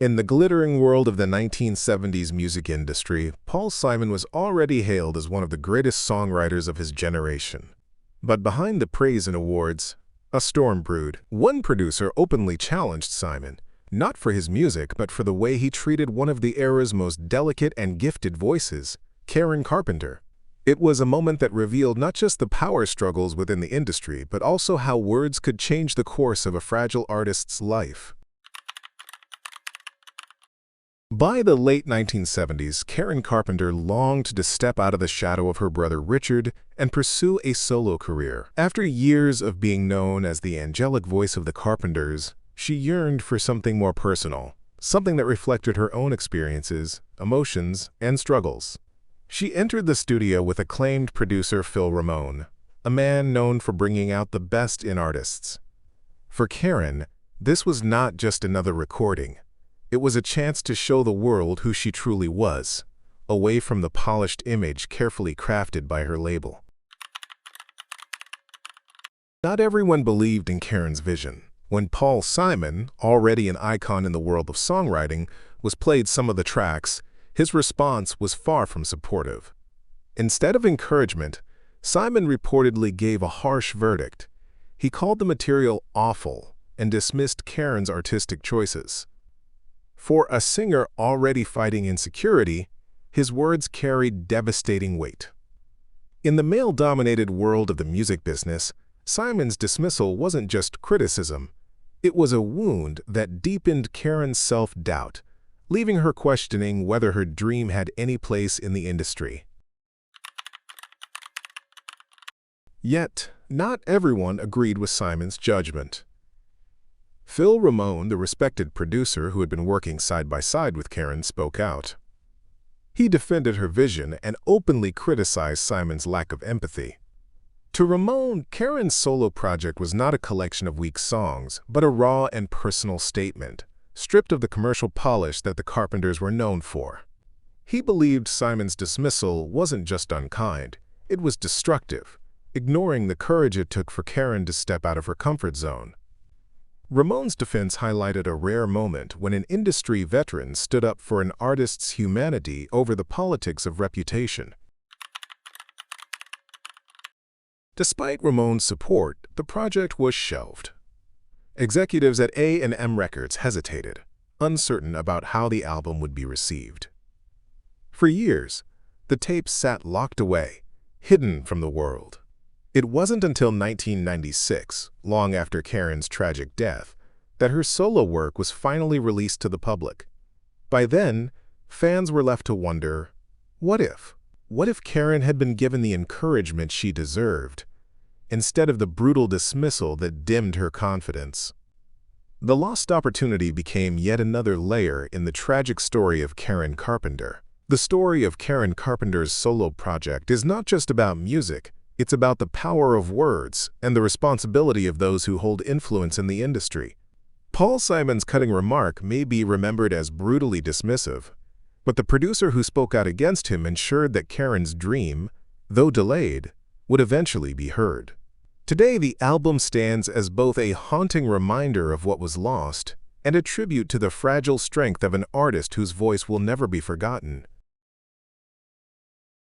In the glittering world of the 1970s music industry, Paul Simon was already hailed as one of the greatest songwriters of his generation. But behind the praise and awards, a storm brewed. One producer openly challenged Simon, not for his music, but for the way he treated one of the era's most delicate and gifted voices, Karen Carpenter. It was a moment that revealed not just the power struggles within the industry, but also how words could change the course of a fragile artist's life. By the late 1970s, Karen Carpenter longed to step out of the shadow of her brother Richard and pursue a solo career. After years of being known as the angelic voice of the Carpenters, she yearned for something more personal, something that reflected her own experiences, emotions, and struggles. She entered the studio with acclaimed producer Phil Ramone, a man known for bringing out the best in artists. For Karen, this was not just another recording. It was a chance to show the world who she truly was, away from the polished image carefully crafted by her label. Not everyone believed in Karen's vision. When Paul Simon, already an icon in the world of songwriting, was played some of the tracks, his response was far from supportive. Instead of encouragement, Simon reportedly gave a harsh verdict. He called the material awful and dismissed Karen's artistic choices. For a singer already fighting insecurity, his words carried devastating weight. In the male-dominated world of the music business, Simon's dismissal wasn't just criticism. It was a wound that deepened Karen's self-doubt, leaving her questioning whether her dream had any place in the industry. Yet, not everyone agreed with Simon's judgment. Phil Ramone, the respected producer who had been working side by side with Karen, spoke out. He defended her vision and openly criticized Simon's lack of empathy. To Ramone, Karen's solo project was not a collection of weak songs, but a raw and personal statement, stripped of the commercial polish that the Carpenters were known for. He believed Simon's dismissal wasn't just unkind, it was destructive, ignoring the courage it took for Karen to step out of her comfort zone. Ramone's defense highlighted a rare moment when an industry veteran stood up for an artist's humanity over the politics of reputation. Despite Ramone's support, the project was shelved. Executives at A&M Records hesitated, uncertain about how the album would be received. For years, the tapes sat locked away, hidden from the world. It wasn't until 1996, long after Karen's tragic death, that her solo work was finally released to the public. By then, fans were left to wonder, what if? What if Karen had been given the encouragement she deserved, instead of the brutal dismissal that dimmed her confidence? The lost opportunity became yet another layer in the tragic story of Karen Carpenter. The story of Karen Carpenter's solo project is not just about music. It's about the power of words and the responsibility of those who hold influence in the industry. Paul Simon's cutting remark may be remembered as brutally dismissive, but the producer who spoke out against him ensured that Karen's dream, though delayed, would eventually be heard. Today, the album stands as both a haunting reminder of what was lost and a tribute to the fragile strength of an artist whose voice will never be forgotten.